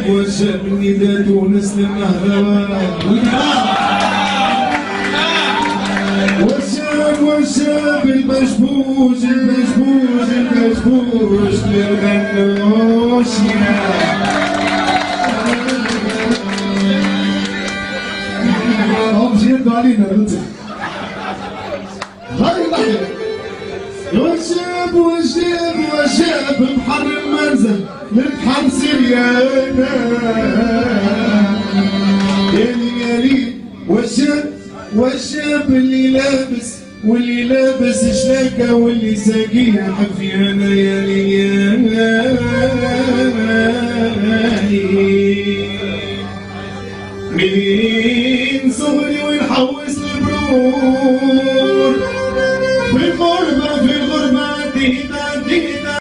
وشاب إذا تونس للنهضة وشاب البشبوش للغنوش هم جيدوا علينا وشاب محرم منزل نتحم سريانا يالي والشاب اللي لابس شلاكة واللي ساقيها حفيانا من صغري ونحوس البرور في الفرح